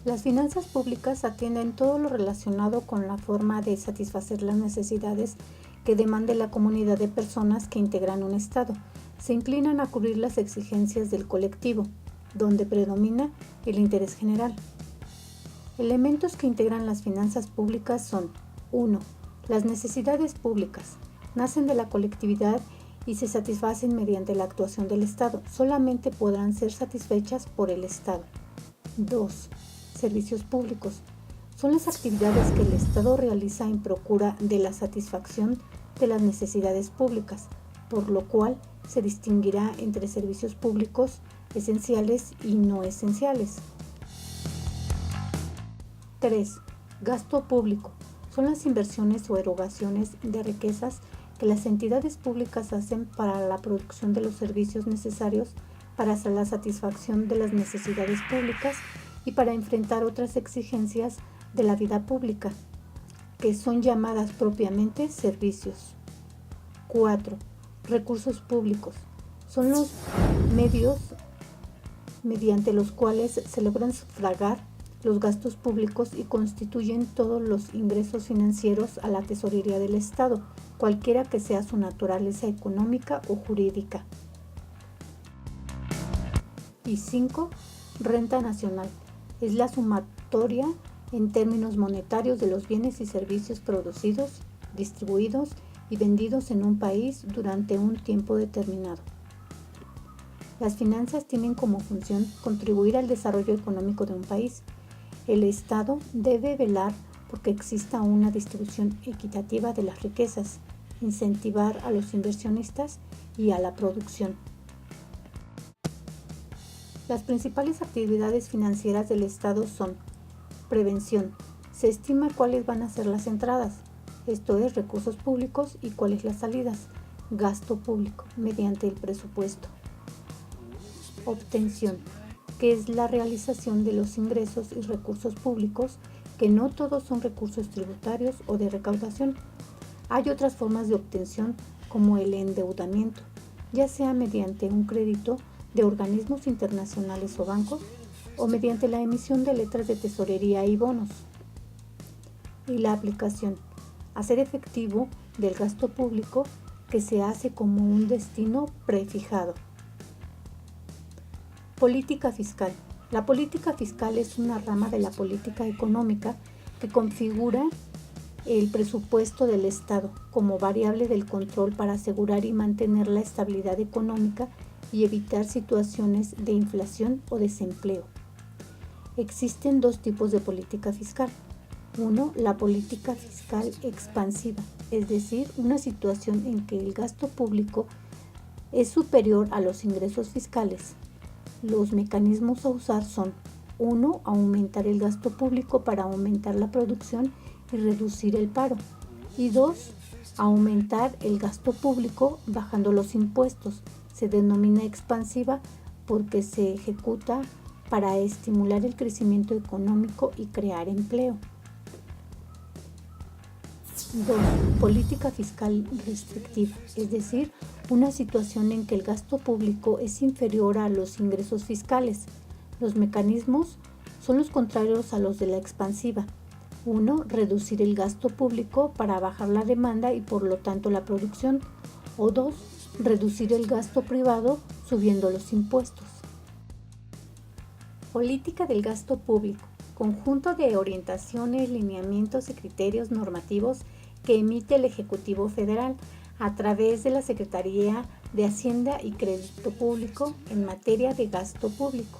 Las finanzas públicas atienden todo lo relacionado con la forma de satisfacer las necesidades que demande la comunidad de personas que integran un Estado. Se inclinan a cubrir las exigencias del colectivo, donde predomina el interés general. Elementos que integran las finanzas públicas son: 1. Las necesidades públicas. Nacen de la colectividad y se satisfacen mediante la actuación del Estado. Solamente podrán ser satisfechas por el Estado. 2. Servicios públicos. Son las actividades que el Estado realiza en procura de la satisfacción de las necesidades públicas, por lo cual se distinguirá entre servicios públicos esenciales y no esenciales. 3. Gasto público. Son las inversiones o erogaciones de riquezas que las entidades públicas hacen para la producción de los servicios necesarios para la satisfacción de las necesidades públicas y para enfrentar otras exigencias de la vida pública, que son llamadas propiamente servicios. 4. Recursos públicos. Son los medios mediante los cuales se logran sufragar los gastos públicos y constituyen todos los ingresos financieros a la tesorería del Estado, cualquiera que sea su naturaleza económica o jurídica. Y 5. Renta nacional. Es la sumatoria en términos monetarios de los bienes y servicios producidos, distribuidos y vendidos en un país durante un tiempo determinado. Las finanzas tienen como función contribuir al desarrollo económico de un país. El Estado debe velar porque exista una distribución equitativa de las riquezas, incentivar a los inversionistas y a la producción. Las principales actividades financieras del Estado son: prevención. Se estima cuáles van a ser las entradas, esto es, recursos públicos, y cuáles las salidas, gasto público, mediante el presupuesto. Obtención, que es la realización de los ingresos y recursos públicos, que no todos son recursos tributarios o de recaudación. Hay otras formas de obtención, como el endeudamiento, ya sea mediante un crédito de organismos internacionales o bancos, o mediante la emisión de letras de tesorería y bonos. Y la aplicación, hacer efectivo del gasto público, que se hace como un destino prefijado. Política fiscal. La política fiscal es una rama de la política económica que configura el presupuesto del Estado como variable del control para asegurar y mantener la estabilidad económica y evitar situaciones de inflación o desempleo. Existen dos tipos de política fiscal. 1. La política fiscal expansiva, es decir, una situación en que el gasto público es superior a los ingresos fiscales. Los mecanismos a usar son: 1. Aumentar el gasto público para aumentar la producción y reducir el paro. Y 2. Aumentar el gasto público bajando los impuestos. Se denomina expansiva porque se ejecuta para estimular el crecimiento económico y crear empleo. 2. Política fiscal restrictiva, es decir, una situación en que el gasto público es inferior a los ingresos fiscales. Los mecanismos son los contrarios a los de la expansiva. 1. Reducir el gasto público para bajar la demanda y por lo tanto la producción. O 2. Reducir el gasto privado subiendo los impuestos. Política del gasto público. Conjunto de orientaciones, lineamientos y criterios normativos que emite el Ejecutivo Federal a través de la Secretaría de Hacienda y Crédito Público en materia de gasto público.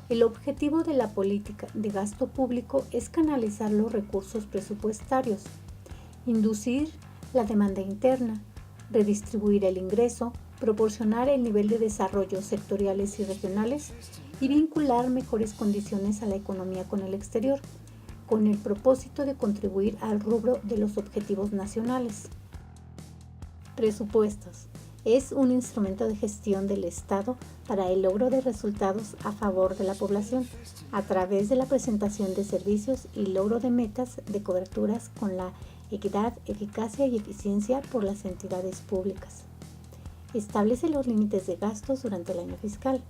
El objetivo de la política de gasto público es canalizar los recursos presupuestarios, inducir la demanda interna, redistribuir el ingreso, proporcionar el nivel de desarrollo sectoriales y regionales y vincular mejores condiciones a la economía con el exterior, con el propósito de contribuir al rubro de los objetivos nacionales. Presupuestos. Es un instrumento de gestión del Estado para el logro de resultados a favor de la población, a través de la presentación de servicios y logro de metas de coberturas con la equidad, eficacia y eficiencia por las entidades públicas. Establece los límites de gastos durante el año fiscal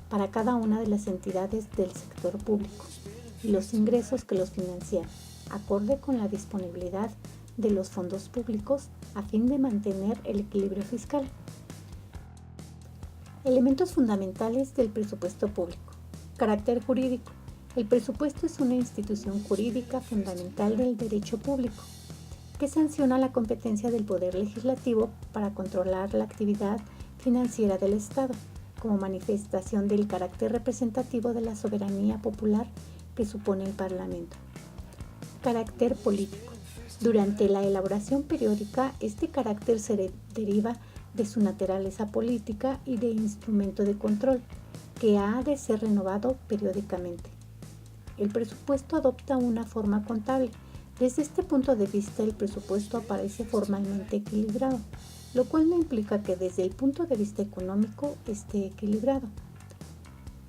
para cada una de las entidades del sector público. y los ingresos que los financian, acorde con la disponibilidad de los fondos públicos a fin de mantener el equilibrio fiscal. Elementos fundamentales del presupuesto público. Carácter jurídico. El presupuesto es una institución jurídica fundamental del derecho público, que sanciona la competencia del Poder Legislativo para controlar la actividad financiera del Estado, como manifestación del carácter representativo de la soberanía popular que supone el Parlamento. Carácter político. Durante la elaboración periódica, este carácter se deriva de su naturaleza política y de instrumento de control, que ha de ser renovado periódicamente. El presupuesto adopta una forma contable. Desde este punto de vista, el presupuesto aparece formalmente equilibrado, lo cual no implica que desde el punto de vista económico esté equilibrado.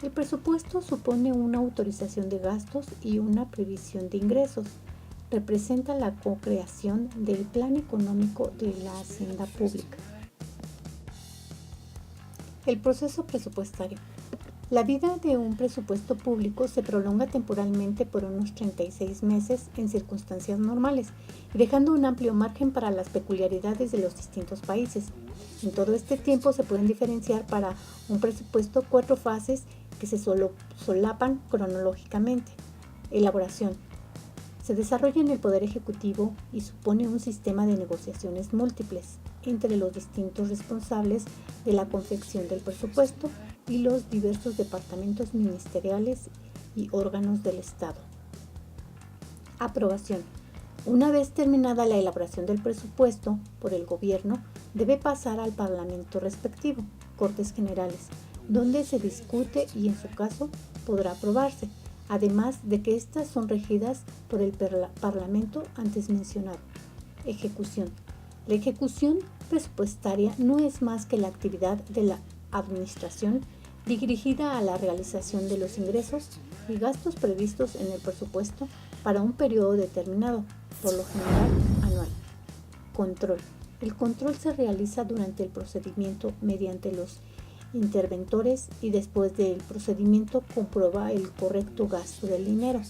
El presupuesto supone una autorización de gastos y una previsión de ingresos. Representa la co-creación del plan económico de la hacienda pública. El proceso presupuestario. La vida de un presupuesto público se prolonga temporalmente por unos 36 meses en circunstancias normales, dejando un amplio margen para las peculiaridades de los distintos países. En todo este tiempo se pueden diferenciar para un presupuesto 4 fases que se solapan cronológicamente. Elaboración. Se desarrolla en el Poder Ejecutivo y supone un sistema de negociaciones múltiples entre los distintos responsables de la confección del presupuesto y los diversos departamentos ministeriales y órganos del Estado. Aprobación. Una vez terminada la elaboración del presupuesto por el Gobierno, debe pasar al Parlamento respectivo, Cortes Generales, donde se discute y en su caso podrá aprobarse, además de que estas son regidas por el Parlamento antes mencionado. Ejecución. La ejecución presupuestaria no es más que la actividad de la Administración dirigida a la realización de los ingresos y gastos previstos en el presupuesto para un periodo determinado, por lo general anual. Control. El control se realiza durante el procedimiento mediante los interventores y después del procedimiento comprueba el correcto gasto del dinero.